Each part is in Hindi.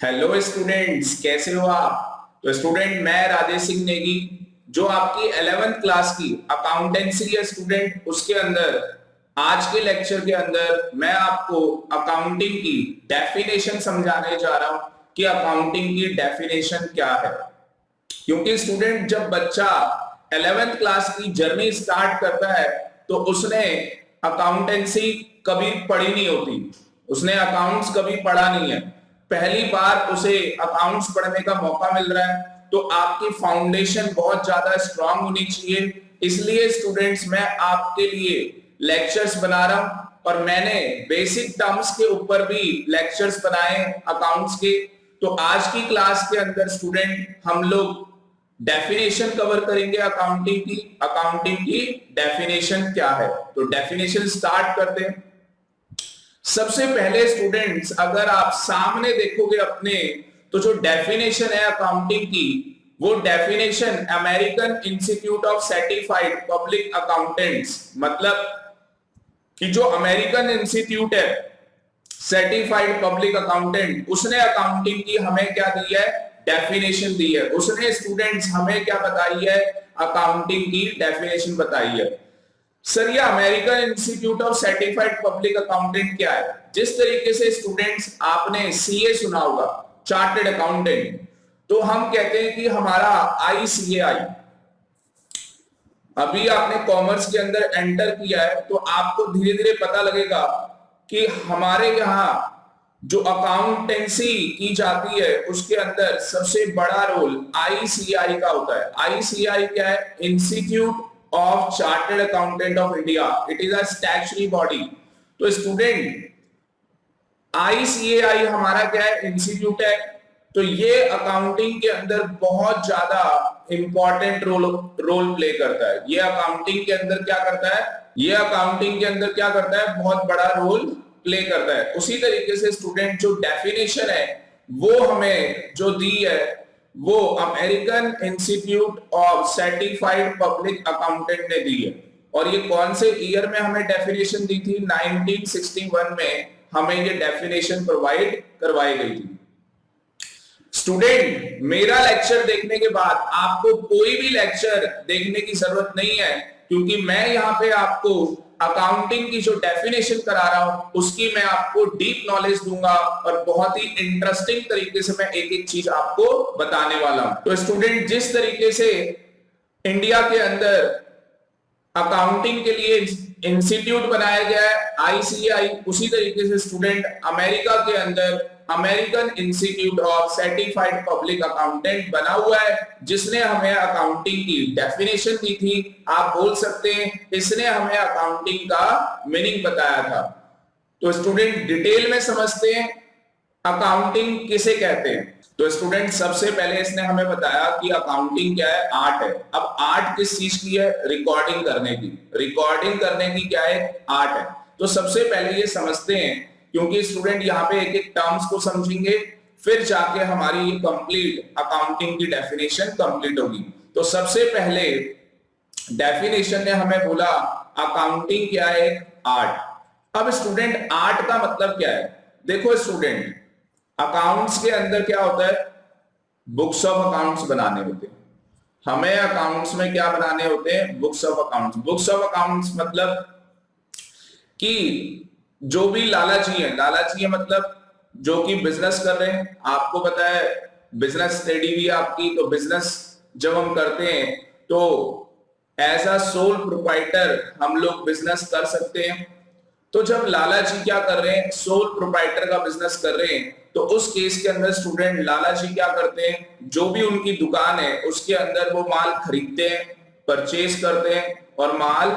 हेलो स्टूडेंट्स, कैसे हो आप। तो स्टूडेंट, मैं राजेश सिंह नेगी, जो आपकी 11th क्लास की अकाउंटेंसी है स्टूडेंट, उसके अंदर आज के लेक्चर के अंदर मैं आपको अकाउंटिंग की डेफिनेशन समझाने जा रहा हूं कि अकाउंटिंग की डेफिनेशन क्या है। क्योंकि स्टूडेंट, जब बच्चा 11th क्लास की जर्नी स्टार्ट करता है तो उसने अकाउंटेंसी कभी पढ़ी नहीं होती, उसने अकाउंट्स कभी पढ़ा नहीं है, पहली बार उसे अकाउंट्स पढ़ने का मौका मिल रहा है। तो आपकी फाउंडेशन बहुत ज्यादा स्ट्रांग होनी चाहिए। इसलिए स्टूडेंट्स, मैं आपके लिए लेक्चर्स बना रहा हूं और मैंने बेसिक टर्म्स के ऊपर भी लेक्चर्स बनाए अकाउंट्स के। तो आज की क्लास के अंदर स्टूडेंट हम लोग डेफिनेशन कवर करेंगे अकाउंटिंग की डेफिनेशन क्या है। तो डेफिनेशन स्टार्ट करते हैं। सबसे पहले स्टूडेंट्स, अगर आप सामने देखोगे अपने, तो जो डेफिनेशन है अकाउंटिंग की, वो definition American institute of certified public accountants, मतलब कि जो अमेरिकन इंस्टीट्यूट है सर्टिफाइड पब्लिक अकाउंटेंट, उसने अकाउंटिंग की हमें क्या दी है, डेफिनेशन दी है। उसने स्टूडेंट्स हमें क्या बताई है, अकाउंटिंग की डेफिनेशन बताई है। सर, ये American institute of certified public accountant क्या है। जिस तरीके से स्टूडेंट्स आपने सीए सुना होगा, चार्टर्ड अकाउंटेंट, तो हम कहते हैं कि हमारा आईसीएआई, अभी आपने कॉमर्स के अंदर एंटर किया है तो आपको धीरे धीरे पता लगेगा कि हमारे यहाँ जो अकाउंटेंसी की जाती है उसके अंदर सबसे बड़ा रोल आईसीआई का होता है। आईसीआई क्या है, institute of chartered accountant of India, it is a statutory body. तो स्टूडेंट, आईसीएआई हमारा क्या है, इंस्टीट्यूट है। तो ये अकाउंटिंग के अंदर बहुत ज्यादा इंपॉर्टेंट रोल प्ले करता है। ये अकाउंटिंग के अंदर क्या करता है, ये अकाउंटिंग के अंदर क्या करता है, बहुत बड़ा रोल प्ले करता है। उसी तरीके से स्टूडेंट, जो डेफिनेशन है वो हमें जो दी है, वो American institute of certified public accountant ने दी है। और ये कौन से ईयर में हमें डेफिनेशन दी थी, 1961 में हमें ये डेफिनेशन प्रोवाइड करवाई गई थी। स्टूडेंट, मेरा लेक्चर देखने के बाद आपको कोई भी लेक्चर देखने की जरूरत नहीं है, क्योंकि मैं यहाँ पे आपको अकाउंटिंग की जो डेफिनेशन करा रहा हूं उसकी मैं आपको डीप नॉलेज दूंगा और बहुत ही इंटरेस्टिंग तरीके से मैं एक एक चीज आपको बताने वाला हूं। तो स्टूडेंट, जिस तरीके से इंडिया के अंदर अकाउंटिंग के लिए इंस्टीट्यूट बनाया गया है आईसीआई, उसी तरीके से स्टूडेंट अमेरिका के अंदर American institute of certified public accountant बना हुआ है, जिसने हमें अकाउंटिंग की डेफिनेशन दी थी। आप बोल सकते हैं इसने हमें अकाउंटिंग का मीनिंग बताया था। तो स्टूडेंट, डिटेल में समझते हैं अकाउंटिंग किसे कहते हैं। तो स्टूडेंट, सबसे पहले इसने हमें बताया कि अकाउंटिंग क्या है, आर्ट है। अब आर्ट किस चीज की है, रिकॉर्डिंग करने की। रिकॉर्डिंग करने की क्या है, आर्ट है। तो सबसे पहले ये समझते हैं, क्योंकि स्टूडेंट यहाँ पे एक एक टर्म्स को समझेंगे, फिर जाके हमारी ये कंप्लीट अकाउंटिंग की डेफिनेशन कंप्लीट होगी। तो सबसे पहले डेफिनेशन ने हमें बोला अकाउंटिंग क्या है, आर्ट। अब स्टूडेंट, आर्ट का मतलब क्या है। देखो स्टूडेंट, अकाउंट्स के अंदर क्या होता है, बुक्स ऑफ अकाउंट्स बनाने होते हैं। हमें अकाउंट्स में क्या बनाने होते हैं, books of accounts. Books of accounts मतलब कि जो भी लालची है मतलब जो कि बिजनेस कर रहे हैं। आपको पता है बिजनेस स्टडी भी आपकी, तो बिजनेस जब हम करते हैं तो एज अ सोल प्रोप्राइटर हम लोग बिजनेस कर सकते हैं। तो जब लाला जी क्या कर रहे हैं, सोल प्रोप्राइटर का बिजनेस कर रहे हैं, तो उस केस के अंदर स्टूडेंट लाला जी क्या करते हैं, जो भी उनकी दुकान है उसके अंदर वो माल खरीदते हैं, परचेज करते हैं और माल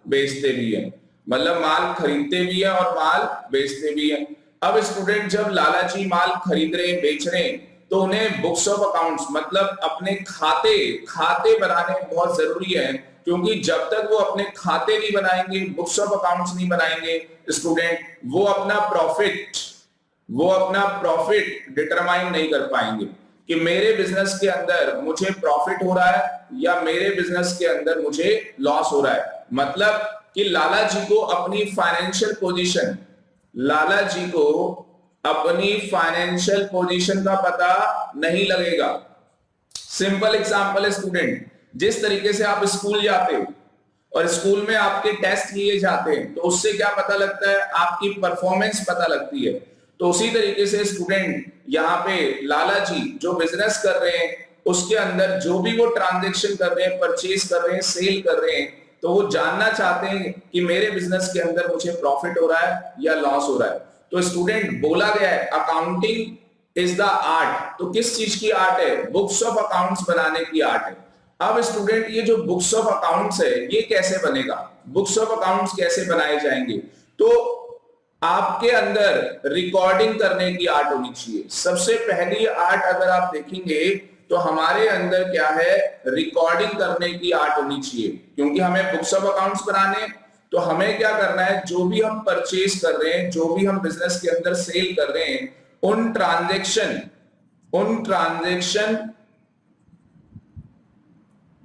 बेचते भी हैं। मतलब माल खरीदते भी हैं और माल बेचते भी हैं। अब स्टूडेंट, जब लाला जी माल खरीद रहे हैं, बेच रहे हैं, तो उन्हें बुक्स ऑफ अकाउंट्स मतलब अपने खाते खाते बनाने बहुत जरूरी है। क्योंकि जब तक वो अपने खाते नहीं बनाएंगे, बुक्स ऑफ अकाउंट्स नहीं बनाएंगे स्टूडेंट, वो अपना प्रॉफिट डिटरमाइन नहीं कर पाएंगे कि मेरे बिजनेस के अंदर मुझे प्रॉफिट हो रहा है या मेरे बिजनेस के अंदर मुझे लॉस हो रहा है। मतलब कि लाला जी को अपनी फाइनेंशियल पोजीशन, लाला जी को अपनी फाइनेंशियल पोजीशन का पता नहीं लगेगा। सिंपल एग्जांपल है स्टूडेंट, जिस तरीके से आप स्कूल जाते हो और स्कूल में आपके टेस्ट लिए जाते हैं तो उससे क्या पता लगता है, आपकी परफॉर्मेंस पता लगती है। तो उसी तरीके से स्टूडेंट यहाँ पे लाला जी जो बिजनेस कर रहे हैं उसके अंदर जो भी वो ट्रांजेक्शन कर रहे हैं, परचेज कर रहे हैं, सेल कर रहे हैं, तो वो जानना चाहते हैं कि मेरे बिजनेस के अंदर मुझे प्रॉफिट हो रहा है या लॉस हो रहा है। तो स्टूडेंट बोला गया है अकाउंटिंग इज द आर्ट, तो किस चीज की आर्ट है, बुक्स ऑफ अकाउंट्स बनाने की आर्ट है। अब स्टूडेंट ये जो बुक्स ऑफ अकाउंट्स है ये कैसे बनेगा, बुक्स ऑफ अकाउंट्स कैसे बनाए जाएंगे, तो आपके अंदर रिकॉर्डिंग करने की आर्ट होनी चाहिए। सबसे पहली आर्ट अगर आप देखेंगे तो हमारे अंदर क्या है, रिकॉर्डिंग करने की आर्ट होनी चाहिए, क्योंकि हमें बुक्स ऑफ अकाउंट्स बनाने, तो हमें क्या करना है, जो भी हम परचेज कर रहे हैं, जो भी हम बिजनेस के अंदर सेल कर रहे हैं, उन ट्रांजैक्शन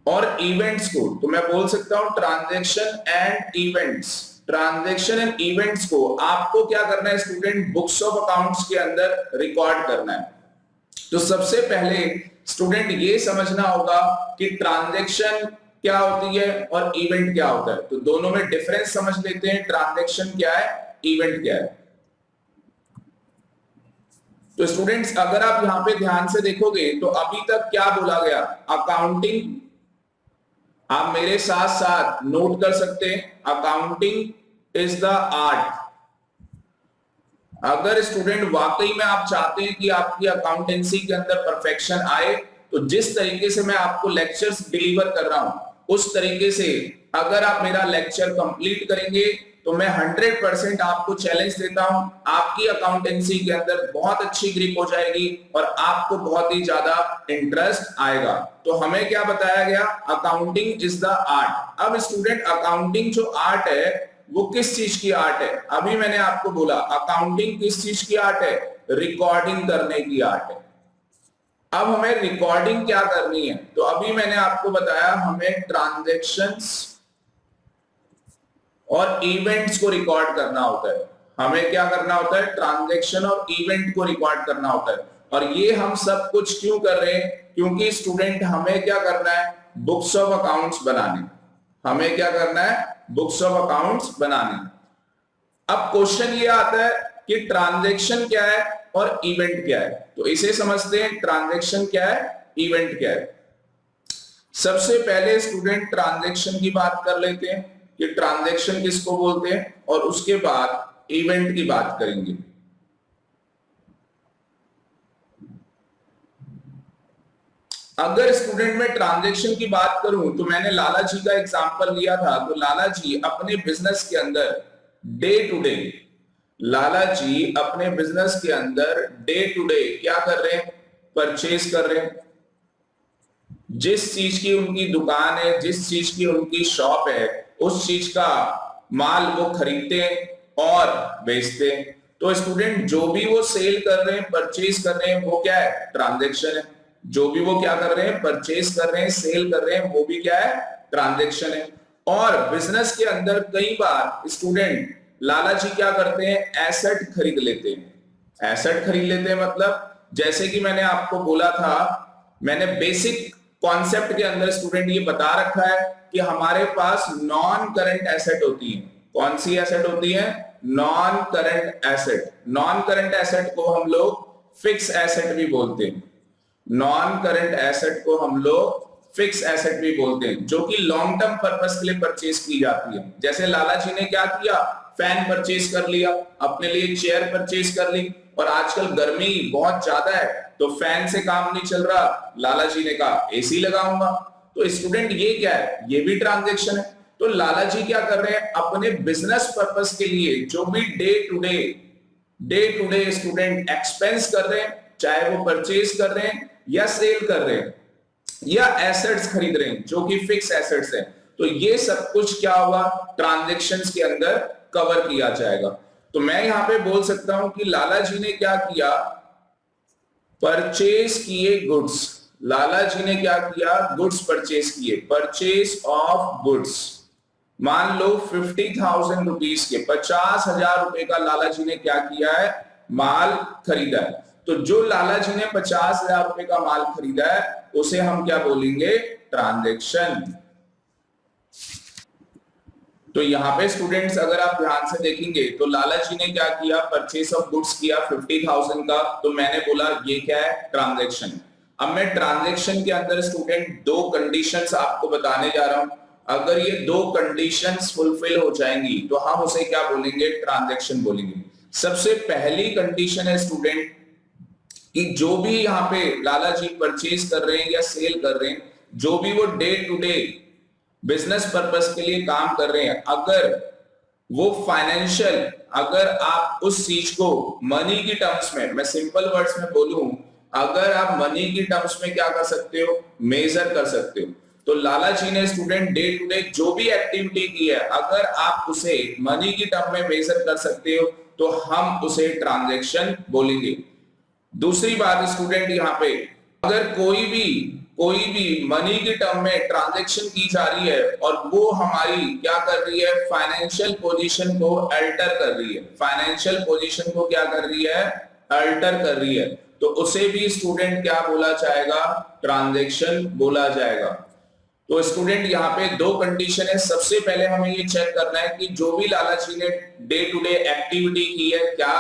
और इवेंट्स को, तो मैं बोल सकता हूं ट्रांजैक्शन एंड इवेंट्स को आपको क्या करना है स्टूडेंट, बुक्स ऑफ अकाउंट्स के अंदर रिकॉर्ड करना है। तो सबसे पहले स्टूडेंट ये समझना होगा कि ट्रांजैक्शन क्या होती है और इवेंट क्या होता है। तो दोनों में डिफरेंस समझ लेते हैं, ट्रांजैक्शन क्या है, इवेंट क्या है। तो स्टूडेंट्स अगर आप यहां पे ध्यान से देखोगे तो अभी तक क्या बोला गया, अकाउंटिंग, आप मेरे साथ साथ नोट कर सकते हैं, अकाउंटिंग इज द आर्ट। अगर स्टूडेंट वाकई में आप चाहते हैं कि आपकी अकाउंटेंसी के अंदर परफेक्शन आए, तो जिस तरीके से मैं आपको लेक्चर्स डिलीवर कर रहा हूं उस तरीके से अगर आप मेरा लेक्चर कंप्लीट करेंगे तो मैं 100% आपको चैलेंज देता हूं, आपकी अकाउंटेंसी के अंदर बहुत अच्छी ग्रिप हो जाएगी और आपको बहुत ही ज्यादा इंटरेस्ट आएगा। तो हमें क्या बताया गया, अकाउंटिंग इज द आर्ट। अब स्टूडेंट अकाउंटिंग जो आर्ट है वो किस चीज की आर्ट है, अभी मैंने आपको बोला अकाउंटिंग किस चीज की आर्ट है, रिकॉर्डिंग करने की आर्ट है। अब हमें रिकॉर्डिंग क्या करनी है, तो अभी मैंने आपको बताया हमें ट्रांजैक्शंस और इवेंट्स को रिकॉर्ड करना होता है। हमें क्या करना होता है, ट्रांजैक्शन और इवेंट को रिकॉर्ड करना होता है। और ये हम सब कुछ क्यों कर रहे हैं, क्योंकि स्टूडेंट हमें क्या करना है, बुक्स ऑफ अकाउंट्स बनाने, हमें क्या करना है, बुक्स ऑफ अकाउंट्स बनाने। अब क्वेश्चन ये आता है कि ट्रांजैक्शन क्या है और इवेंट क्या है, तो इसे समझते हैं, ट्रांजैक्शन क्या है, इवेंट क्या है। सबसे पहले स्टूडेंट ट्रांजैक्शन की बात कर लेते हैं कि ट्रांजैक्शन किसको बोलते हैं, और उसके बाद इवेंट की बात करेंगे। अगर स्टूडेंट में ट्रांजैक्शन की बात करूं तो मैंने लाला जी का एग्जांपल लिया था, तो लाला जी अपने बिजनेस के अंदर डे टू डे, लाला जी अपने बिजनेस के अंदर डे टू डे क्या कर रहे हैं, परचेज कर रहे हैं। जिस चीज की उनकी दुकान है, जिस चीज की उनकी शॉप है, उस चीज का माल वो खरीदते हैं और बेचते हैं। तो स्टूडेंट जो भी वो सेल कर रहे हैं, परचेज कर रहे हैं, वो क्या है, ट्रांजैक्शन है। जो भी वो क्या कर रहे हैं, परचेज कर रहे हैं, सेल कर रहे हैं, वो भी क्या है, ट्रांजैक्शन है। और बिजनेस के अंदर कई बार स्टूडेंट लाला जी क्या करते हैं, एसेट खरीद लेते हैं। एसेट खरीद लेते हैं मतलब जैसे कि मैंने आपको बोला था, मैंने बेसिक कॉन्सेप्ट के अंदर स्टूडेंट ये बता रखा है कि हमारे पास नॉन करंट एसेट होती है। कौन सी एसेट होती है, non current asset. Non current asset को हम लोग फिक्स एसेट भी बोलते हैं, नॉन करंट एसेट को हम लोग फिक्स एसेट भी बोलते हैं, जो कि लॉन्ग टर्म पर्पस के लिए परचेज की जाती है। जैसे लाला जी ने क्या किया, फैन परचेज कर लिया, अपने लिए चेयर परचेज कर ली, और आजकल गर्मी बहुत ज्यादा है तो फैन से काम नहीं चल रहा, लाला जी ने कहा एसी लगाऊंगा। तो स्टूडेंट ये क्या है, ये भी ट्रांजैक्शन है। तो लाला जी क्या कर रहे हैं, अपने बिजनेस पर्पस के लिए जो भी day to day student expense कर रहे हैं, चाहे वो परचेज कर रहे हैं या सेल कर रहे हैं या एसेट्स खरीद रहे हैं जो कि फिक्स एसेट्स हैं, तो ये सब कुछ क्या होगा, ट्रांजैक्शंस के अंदर कवर किया जाएगा। तो मैं यहां पे बोल सकता हूं कि लाला जी ने क्या किया, परचेज किए गुड्स। लाला जी ने क्या किया, गुड्स परचेज किए, परचेज ऑफ गुड्स। मान लो 50,000 रुपीज के, 50,000 रुपए का लाला जी ने क्या किया है, माल खरीदा है। तो जो लाला जी ने 50,000 रुपए का माल खरीदा है उसे हम क्या बोलेंगे, ट्रांजैक्शन। तो यहाँ पे स्टूडेंट्स अगर आप ध्यान से देखेंगे तो लाला जी ने क्या किया, परचेस ऑफ गुड्स किया 50,000 का, तो मैंने बोला ये क्या है, ट्रांजैक्शन। अब मैं ट्रांजैक्शन के अंदर स्टूडेंट दो कंडीशंस आपको बताने जा रहा हूं, अगर ये दो कंडीशंस फुलफिल हो जाएंगी तो हम उसे क्या बोलेंगे, ट्रांजैक्शन बोलेंगे। सबसे पहली कंडीशन है स्टूडेंट कि जो भी यहाँ पे लाला जी परचेज कर रहे हैं या सेल कर रहे हैं, जो भी वो day to day business purpose के लिए काम कर रहे हैं, अगर वो फाइनेंशियल, अगर आप उस चीज को मनी की टर्म्स में, मैं सिंपल वर्ड्स में बोलूं, अगर आप मनी की टर्म्स में क्या कर सकते हो, मेजर कर सकते हो, तो लाला जी ने स्टूडेंट डे टू डे जो भी एक्टिविटी की है, अगर आप उसे मनी की टर्म में मेजर कर सकते हो तो हम उसे ट्रांजैक्शन बोलेंगे। दूसरी बात स्टूडेंट यहाँ पे, अगर कोई भी मनी की टर्म में ट्रांजैक्शन की जा रही है और वो हमारी क्या कर रही है, फाइनेंशियल पोजीशन को अल्टर कर रही है, फाइनेंशियल पोजीशन को क्या कर रही है, अल्टर कर रही है, तो उसे भी स्टूडेंट क्या बोला जाएगा, ट्रांजैक्शन बोला जाएगा। तो स्टूडेंट यहाँ पे दो कंडीशन है, सबसे पहले हमें ये चेक करना है कि जो भी लाला जी ने डे टू डे एक्टिविटी की है, क्या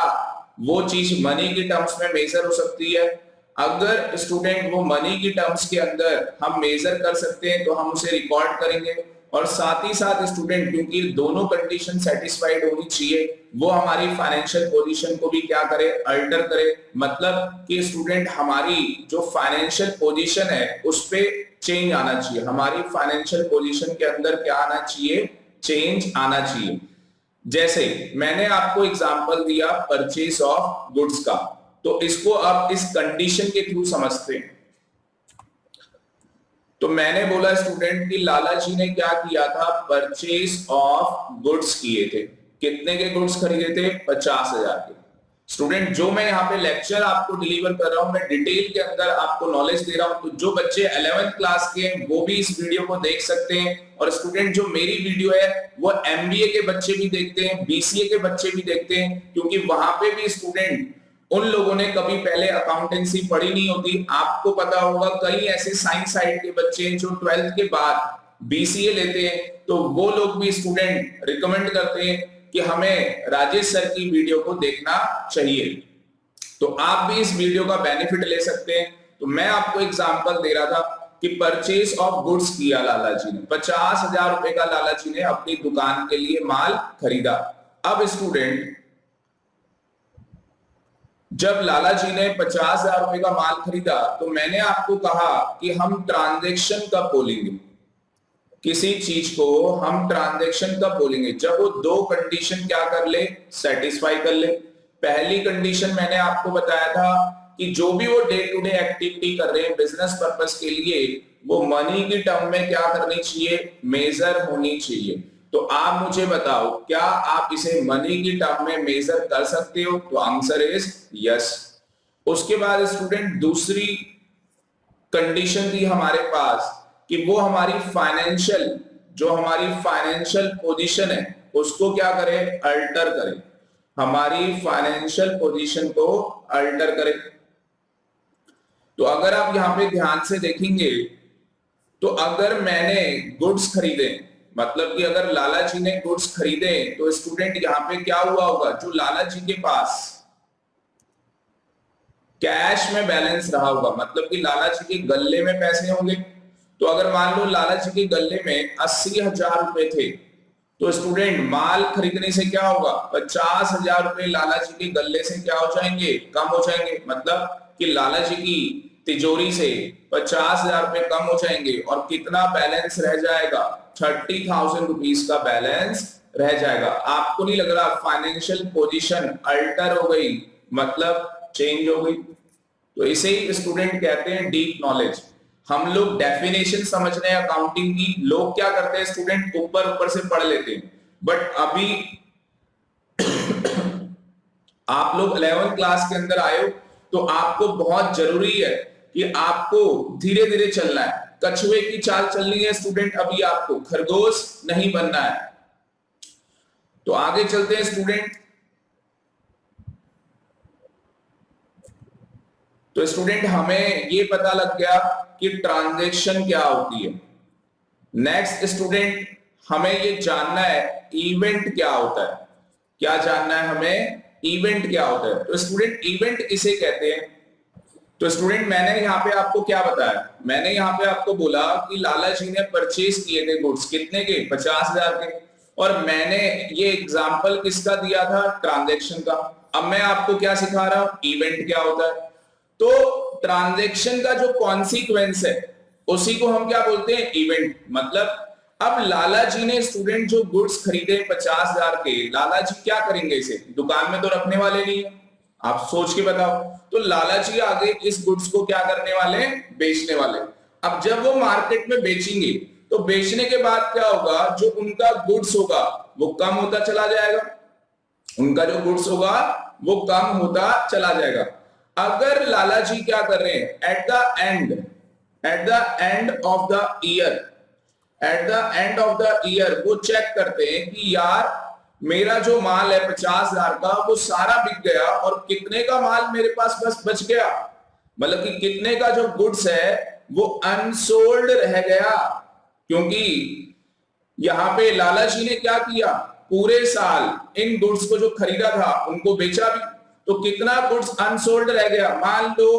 वो चीज मनी की टर्म्स में मेजर हो सकती है। अगर स्टूडेंट वो मनी की टर्म्स के अंदर हम मेजर कर सकते हैं तो हम उसे रिकॉर्ड करेंगे, और साथ ही साथ स्टूडेंट क्योंकि दोनों कंडीशन सेटिस्फाइड होनी चाहिए, वो हमारी फाइनेंशियल पोजीशन को भी क्या करे, अल्टर करे, मतलब कि स्टूडेंट हमारी जो फाइनेंशियल पोजीशन है उस पे चेंज आना चाहिए, हमारी फाइनेंशियल पोजीशन के अंदर क्या आना चाहिए, चेंज आना चाहिए। जैसे मैंने आपको एग्जांपल दिया परचेस ऑफ गुड्स का, तो इसको आप इस कंडीशन के थ्रू समझते हैं। तो मैंने बोला स्टूडेंट कि लाला जी ने क्या किया था, परचेस ऑफ गुड्स किए थे, कितने के गुड्स खरीदे थे, 50,000 के। स्टूडेंट जो मैं यहाँ पे लेक्चर आपको डिलीवर कर रहा हूँ, मैं डिटेल के अंदर आपको नॉलेज दे रहा हूँ, तो जो बच्चे 11th क्लास के हैं वो भी इस वीडियो को देख सकते हैं, और स्टूडेंट जो मेरी वीडियो है वो MBA के बच्चे भी देखते हैं, BCA के बच्चे भी देखते हैं, क्योंकि वहां पे भी स्टूडेंट, उन लोगों ने कभी पहले अकाउंटेंसी पढ़ी नहीं होती, आपको पता होगा कई ऐसे साइंस साइड के बच्चे जो 12th के बाद BCA लेते हैं, तो वो लोग भी स्टूडेंट रिकमेंड करते हैं कि हमें राजेश सर की वीडियो को देखना चाहिए, तो आप भी इस वीडियो का बेनिफिट ले सकते हैं। तो मैं आपको एग्जांपल दे रहा था कि परचेस ऑफ गुड्स किया लाला जी ने, 50,000 रुपए का लाला जी ने अपनी दुकान के लिए माल खरीदा। अब स्टूडेंट जब लाला जी ने 50,000 रुपए का माल खरीदा तो मैंने आपको कहा कि हम ट्रांजैक्शन कब बोलेंगे, किसी चीज को हम ट्रांजैक्शन कब बोलेंगे, जब वो दो कंडीशन क्या कर ले, सेटिस्फाई कर ले। पहली कंडीशन मैंने आपको बताया था कि जो भी वो डे टू डे एक्टिविटी कर रहे हैं बिजनेस पर्पस के लिए, वो मनी की टर्म में क्या करनी चाहिए, मेजर होनी चाहिए। तो आप मुझे बताओ क्या आप इसे मनी की टर्म में मेजर कर सकते हो, तो आंसर इज यस। उसके बाद स्टूडेंट दूसरी कंडीशन थी हमारे पास कि वो हमारी फाइनेंशियल, जो हमारी फाइनेंशियल पोजीशन है उसको क्या करे, अल्टर करे, हमारी फाइनेंशियल पोजीशन को अल्टर करे। तो अगर आप यहां पे ध्यान से देखेंगे तो अगर मैंने गुड्स खरीदे, मतलब कि अगर लाला जी ने गुड्स खरीदे, तो स्टूडेंट यहां पे क्या हुआ होगा, जो लाला जी के पास कैश में बैलेंस रहा होगा, मतलब कि लाला जी के गल्ले में पैसे होंगे। तो अगर मान लो लाला जी के गल्ले में 80,000 रुपए थे, तो स्टूडेंट माल खरीदने से क्या होगा, 50,000 रुपए लाला जी के गल्ले से क्या हो जाएंगे, कम हो जाएंगे, मतलब कि लाला जी की तिजोरी से 50,000 रुपए कम हो जाएंगे, और कितना बैलेंस रह जाएगा, 30,000 रुपीज का बैलेंस रह जाएगा। आपको नहीं लग रहा फाइनेंशियल पोजीशन अल्टर हो गई, मतलब चेंज हो गई। तो इसे ही स्टूडेंट कहते हैं डीप नॉलेज। हम लोग डेफिनेशन समझ रहे हैं अकाउंटिंग की, लोग क्या करते हैं स्टूडेंट, ऊपर ऊपर से पढ़ लेते हैं, बट अभी आप लोग 11th क्लास के अंदर आए हो, तो आपको बहुत जरूरी है कि आपको धीरे धीरे चलना है, कछुए की चाल चलनी है स्टूडेंट, अभी आपको खरगोश नहीं बनना है। तो आगे चलते हैं स्टूडेंट। तो स्टूडेंट हमें ये पता लग गया कि ट्रांजैक्शन क्या होती है। नेक्स्ट स्टूडेंट हमें ये जानना है इवेंट क्या होता है। क्या जानना है हमें, इवेंट क्या होता है। तो स्टूडेंट इवेंट किसे कहते हैं। तो स्टूडेंट मैंने यहाँ पे आपको क्या बताया, मैंने यहाँ पे आपको बोला कि लाला जी ने परचेज किए थे गुड्स, कितने के, 50,000 के। और मैंने ये एग्जाम्पल किसका दिया था, ट्रांजैक्शन का। अब मैं आपको क्या सिखा रहा हूं, इवेंट क्या होता है। तो ट्रांजैक्शन का जो कॉन्सिक्वेंस है उसी को हम क्या बोलते हैं, इवेंट। मतलब अब लाला जी ने स्टूडेंट जो गुड्स खरीदे 50,000 के, लाला जी क्या करेंगे, इसे दुकान में तो रखने वाले नहीं है। आप सोच के बताओ। तो लाला जी आगे इस गुड्स को क्या करने वाले हैं, बेचने वाले। अब जब वो मार्केट में बेचेंगे तो बेचने के बाद क्या होगा, जो उनका गुड्स होगा वो कम होता चला जाएगा। उनका जो गुड्स होगा वो कम होता चला जाएगा। अगर लाला जी क्या कर रहे हैं, at the end of the year, at the end of the year वो चेक करते हैं कि यार मेरा जो माल है 50,000 का वो सारा बिक गया और कितने का माल मेरे पास बस बच गया, मतलब कि कितने का जो गुड्स है वो अनसोल्ड रह गया। क्योंकि यहां पे लाला जी ने क्या किया, पूरे साल इन गुड्स को जो खरीदा था उनको बेचा भी। तो कितना गुड्स अनसोल्ड रह गया, मान लो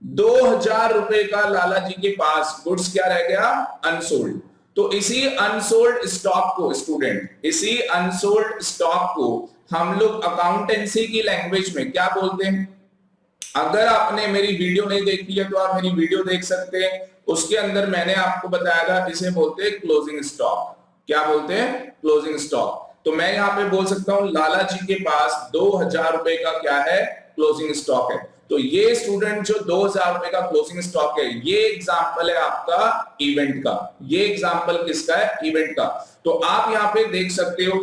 2,000 रुपए का लाला जी के पास गुड्स क्या रह गया, अनसोल्ड। तो इसी अनसोल्ड स्टॉक को स्टूडेंट, इसी अनसोल्ड स्टॉक को हम लोग अकाउंटेंसी की लैंग्वेज में क्या बोलते हैं। अगर आपने मेरी वीडियो नहीं देखी है तो आप मेरी वीडियो देख सकते हैं, उसके अंदर मैंने आपको बताया था, इसे बोलते हैं क्लोजिंग स्टॉक। क्या बोलते हैं, क्लोजिंग स्टॉक। तो मैं यहाँ पे बोल सकता हूं लाला जी के पास 2,000 रुपए का क्या है, क्लोजिंग स्टॉक है। तो ये स्टूडेंट जो 2,000 रुपए का क्लोजिंग स्टॉक है, ये एग्जाम्पल है आपका इवेंट का। ये एग्जाम्पल किसका है, इवेंट का। तो आप यहाँ पे देख सकते हो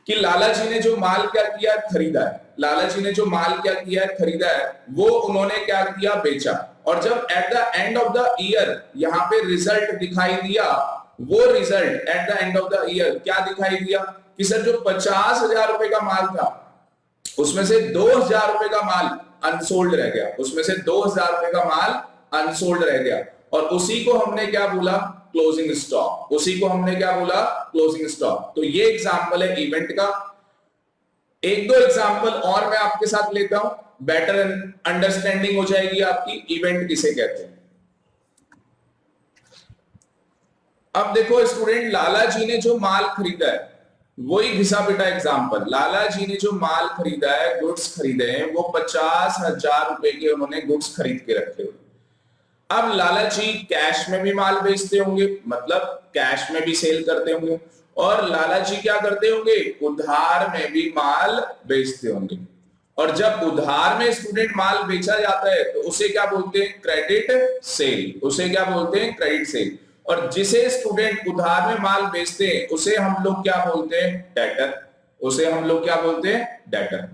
कि लाला जी ने जो माल क्या किया, खरीदा है। लाला जी ने जो माल क्या किया है, खरीदा है, वो उन्होंने क्या किया, बेचा। और जब at the end of the year यहाँ पे रिजल्ट दिखाई दिया, वो result at the end of the year क्या दिखाई दिया कि सर जो 50,000 रुपए का माल था उसमें से 2,000 रुपए का माल अनसोल्ड रह गया, उसमें से 2,000 रुपए का माल अनसोल्ड रह गया। और उसी को हमने क्या बोला, क्लोजिंग स्टॉक। उसी को हमने क्या बोला, क्लोजिंग स्टॉक। तो ये एग्जांपल है इवेंट का। एक दो एग्जांपल और मैं आपके साथ लेता हूं, बेटर अंडरस्टैंडिंग हो जाएगी आपकी इवेंट किसे कहते हैं। अब देखो स्टूडेंट, लाला जी ने जो माल खरीदा है, वही घिसा पिटा एग्जाम्पल। लाला जी ने जो माल खरीदा है, गुड्स खरीदे हैं, वो 50,000 रुपए के उन्होंने गुड्स खरीद के रखे हुए। अब लाला जी कैश में भी माल बेचते होंगे, मतलब कैश में भी सेल करते होंगे, और लाला जी क्या करते होंगे, उधार में भी माल बेचते होंगे। और जब उधार में स्टूडेंट माल बेचा जाता है तो उसे क्या बोलते हैं, क्रेडिट सेल। उसे क्या बोलते हैं, क्रेडिट सेल। और जिसे स्टूडेंट उधार में माल बेचते हैं उसे हम लोग क्या बोलते हैं, डेटर। उसे हम लोग क्या बोलते हैं, डेटर।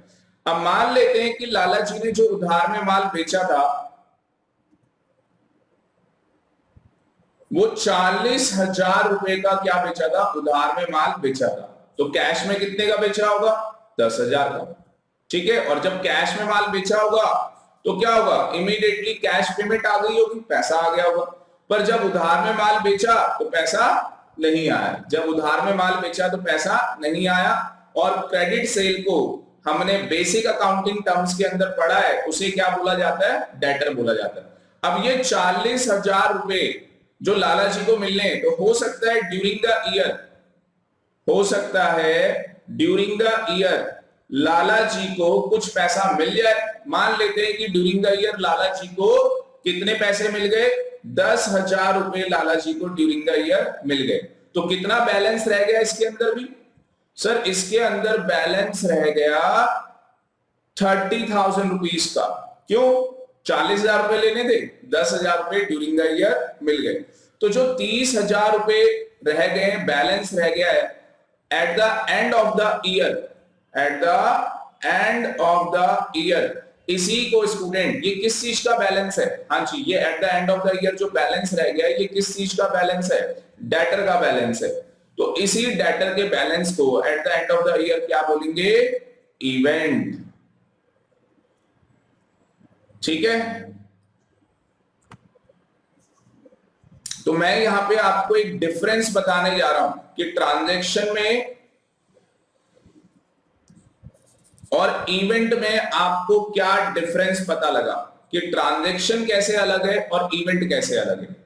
अब मान लेते हैं कि लाला जी ने जो उधार में माल बेचा था वो 40,000 रुपए का क्या बेचा था, उधार में माल बेचा था। तो कैश में कितने का बेचा होगा, 10,000 का। ठीक है। और जब कैश में माल बेचा होगा तो क्या होगा, इमीडिएटली कैश पेमेंट आ गई होगी, पैसा आ गया होगा। पर जब उधार में माल बेचा तो पैसा नहीं आया। जब उधार में माल बेचा तो पैसा नहीं आया। और क्रेडिट सेल को हमने बेसिक अकाउंटिंग टर्म्स के अंदर पढ़ा है, उसे क्या बोला जाता है, डेटर बोला जाता है। अब ये 40,000 रुपए जो लाला जी को मिलने, तो हो सकता है ड्यूरिंग द ईयर, हो सकता है ड्यूरिंग द ईयर लाला जी को कुछ पैसा मिल जाए। मान लेते हैं कि ड्यूरिंग द ईयर लाला जी को कितने पैसे मिल गए, 10,000 रुपए लाला जी को ड्यूरिंग द ईयर मिल गए। तो कितना बैलेंस रह गया इसके अंदर भी, सर इसके अंदर बैलेंस रह गया 30,000 रुपीज का। क्यों, 40,000 रुपए लेने थे, 10,000 रुपए ड्यूरिंग द ईयर मिल गए। तो जो 30,000 रुपए रह गए, बैलेंस रह गया है at the end of the year, at the end of the year, इसी को स्टूडेंट, ये किस चीज का बैलेंस है, हाँ जी, ये at the end of the year जो बैलेंस रह गया है, ये किस चीज का बैलेंस है, डेटर का बैलेंस है। तो इसी डेटर के बैलेंस को at the end of the year क्या बोलेंगे, इवेंट। ठीक है। तो मैं यहां पे आपको एक डिफरेंस बताने जा रहा हूं कि ट्रांजैक्शन में और इवेंट में आपको क्या डिफरेंस पता लगा, कि ट्रांजैक्शन कैसे अलग है और इवेंट कैसे अलग है।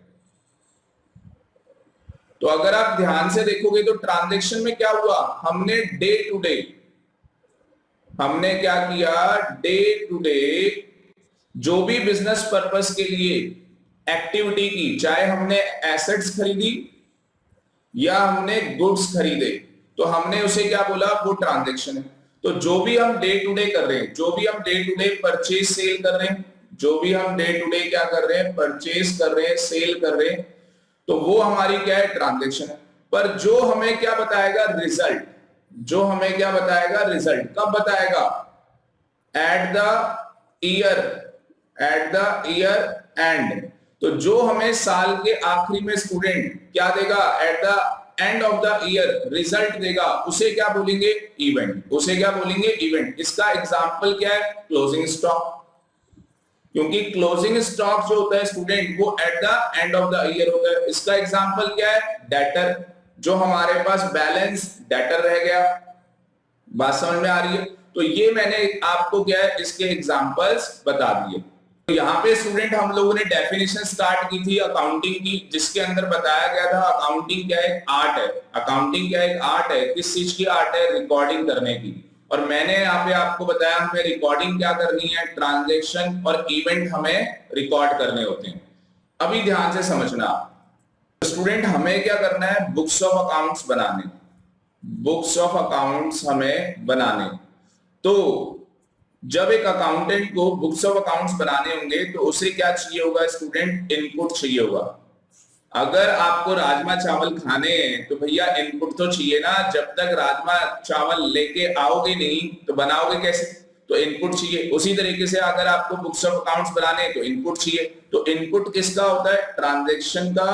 तो अगर आप ध्यान से देखोगे तो ट्रांजैक्शन में क्या हुआ, हमने डे टू डे, हमने क्या किया, डे टू डे जो भी बिजनेस पर्पस के लिए एक्टिविटी की, चाहे हमने एसेट्स खरीदी या हमने गुड्स खरीदे, तो हमने उसे क्या बोला, वो ट्रांजैक्शन है। तो जो भी हम डे टू डे कर रहे हैं, जो भी हम day to day purchase sale कर रहे हैं, जो भी हम डे टू डे क्या कर रहे हैं, परचेज कर रहे हैं, सेल कर रहे हैं, तो वो हमारी क्या है, ट्रांजैक्शन है। पर जो हमें क्या बताएगा, रिजल्ट, जो हमें क्या बताएगा, रिजल्ट कब बताएगा, at the year, at the year and. तो जो हमें साल के आखिरी में स्टूडेंट क्या देगा, at the end of the year result देगा, उसे क्या बोलेंगे, इवेंट, उसे क्या बोलेंगे, इवेंट। इसका एग्जांपल क्या है, क्लोजिंग स्टॉक, क्योंकि क्लोजिंग स्टॉक जो होता है स्टूडेंट वो at the end of the year होता है। इसका एग्जांपल क्या है, डेटर, जो हमारे पास बैलेंस डेटर रह गया। बात समझ में आ रही है। तो ये मैंने आपको क्या है, इसके एग्जांपल्स बता दिए। तो यहाँ पे स्टूडेंट हम लोगों ने डेफिनेशन स्टार्ट की थी अकाउंटिंग की, जिसके अंदर बताया गया था अकाउंटिंग क्या है, आर्ट है। अकाउंटिंग क्या है, आर्ट है। किस चीज की आर्ट है, रिकॉर्डिंग करने की। और मैंने यहाँ पे आपको बताया हमें रिकॉर्डिंग क्या करनी है, ट्रांजैक्शन और इवेंट हमें रिकॉर्ड करने होते हैं। अभी ध्यान से समझना स्टूडेंट, हमें क्या करना है, बुक्स ऑफ अकाउंट्स बनाने, बुक्स ऑफ अकाउंट्स हमें बनाने। तो जब एक अकाउंटेंट को बुक्स ऑफ अकाउंट्स बनाने होंगे तो उसे क्या चाहिए होगा स्टूडेंट, इनपुट चाहिए होगा। अगर आपको राजमा चावल खाने हैं तो भैया इनपुट तो चाहिए ना। जब तक राजमा चावल लेके आओगे नहीं तो बनाओगे कैसे, तो इनपुट चाहिए। उसी तरीके से अगर आपको बुक्स ऑफ अकाउंट्स बनाने हैं तो इनपुट चाहिए। तो इनपुट किसका होता है, ट्रांजैक्शन का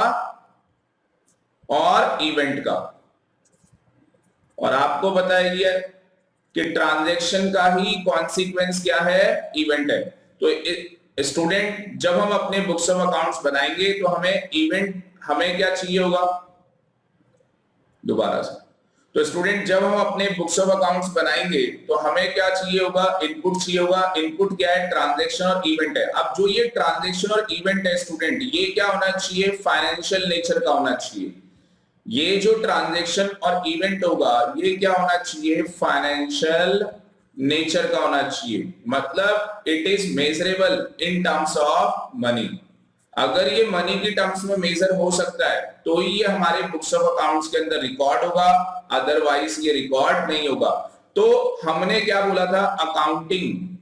और इवेंट का। और आपको पता है कि ट्रांजैक्शन का ही कॉन्सिक्वेंस क्या है, इवेंट है। तो स्टूडेंट जब हम अपने बुक्स ऑफ अकाउंट्स बनाएंगे तो हमें इवेंट, हमें क्या चाहिए होगा, दोबारा से। तो स्टूडेंट जब हम अपने बुक्स ऑफ अकाउंट्स बनाएंगे तो हमें क्या चाहिए होगा, इनपुट चाहिए होगा। इनपुट क्या है, ट्रांजैक्शन और इवेंट है। अब जो ये ट्रांजैक्शन और इवेंट है स्टूडेंट, ये क्या होना चाहिए, फाइनेंशियल नेचर का होना चाहिए। ये जो ट्रांजैक्शन और इवेंट होगा ये क्या होना चाहिए, फाइनेंशियल नेचर का होना चाहिए। मतलब it is measurable in terms of money. अगर ये मनी की टर्म्स में मेजर हो सकता है तो ये हमारे बुक्स ऑफ अकाउंट्स के अंदर रिकॉर्ड होगा, अदरवाइज ये रिकॉर्ड नहीं होगा। तो हमने क्या बोला था, अकाउंटिंग,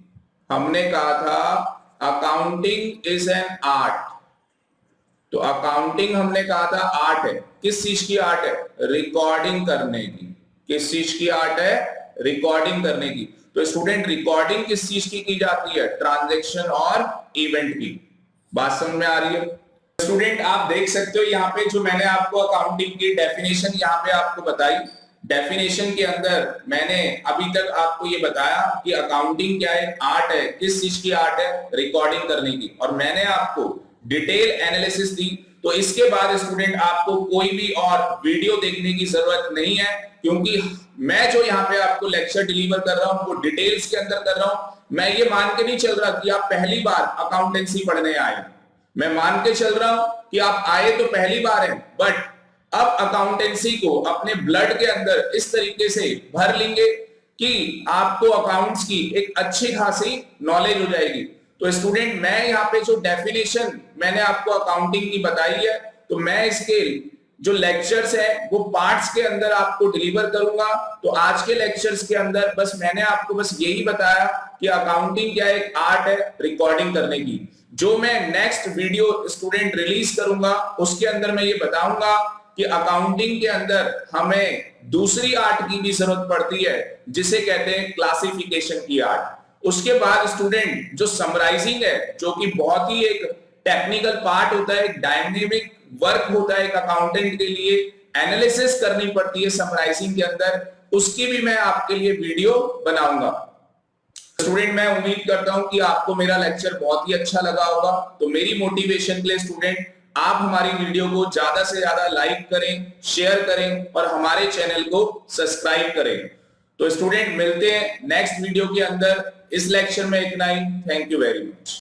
हमने कहा था अकाउंटिंग इज एन आर्ट। तो अकाउंटिंग हमने कहा था आर्ट है। किस चीज की आर्ट है, रिकॉर्डिंग करने की। किस चीज की आर्ट है, रिकॉर्डिंग करने की। तो स्टूडेंट रिकॉर्डिंग किस चीज की जाती है, ट्रांजैक्शन और इवेंट की। बात समझ में आ रही है स्टूडेंट। आप देख सकते हो यहाँ पे जो मैंने आपको अकाउंटिंग की डेफिनेशन यहाँ पे आपको बताई। डेफिनेशन के अंदर मैंने अभी तक आपको ये बताया कि अकाउंटिंग क्या है, आर्ट है। किस चीज की आर्ट है, रिकॉर्डिंग करने की। और मैंने आपको डिटेल एनालिसिस दी। तो इसके बाद स्टूडेंट आपको कोई भी और वीडियो देखने की जरूरत नहीं है, क्योंकि मैं जो यहाँ पे आपको लेक्चर डिलीवर कर रहा हूँ वो डिटेल्स के अंदर कर रहा हूँ। मैं ये मान के नहीं चल रहा कि आप पहली बार अकाउंटेंसी पढ़ने आए। मैं मान के चल रहा हूं कि आप आए तो पहली बार हैं, बट अब अकाउंटेंसी को अपने ब्लड के अंदर इस तरीके से भर लेंगे कि आपको अकाउंट्स की एक अच्छी खासी नॉलेज हो जाएगी। तो स्टूडेंट मैं यहाँ पे जो डेफिनेशन मैंने आपको अकाउंटिंग की बताई है, तो मैं इसके जो लेक्चर्स है वो पार्ट्स के अंदर आपको डिलीवर करूंगा। तो आज के लेक्चर्स के अंदर बस मैंने आपको बस यही बताया कि अकाउंटिंग क्या एक आर्ट है रिकॉर्डिंग करने की। जो मैं नेक्स्ट वीडियो स्टूडेंट रिलीज करूंगा उसके अंदर मैं ये बताऊंगा कि अकाउंटिंग के अंदर हमें दूसरी आर्ट की भी जरूरत पड़ती है, जिसे कहते हैं क्लासिफिकेशन की आर्ट। उसके बाद स्टूडेंट जो समराइजिंग है, जो कि बहुत ही एक टेक्निकल पार्ट होता है, एक डायनेमिक वर्क होता है एक अकाउंटेंट के लिए, एनालिसिस करनी पड़ती है समराइजिंग के अंदर, उसकी भी मैं आपके लिए वीडियो बनाऊंगा। स्टूडेंट मैं उम्मीद करता हूं कि आपको मेरा लेक्चर बहुत ही अच्छा लगा होगा। तो मेरी मोटिवेशन के लिए स्टूडेंट आप हमारी वीडियो को ज्यादा से ज्यादा लाइक करें, शेयर करें और हमारे चैनल को सब्सक्राइब करें। तो स्टूडेंट मिलते हैं नेक्स्ट वीडियो के अंदर। इस लेक्चर में इतना ही। Thank you very much.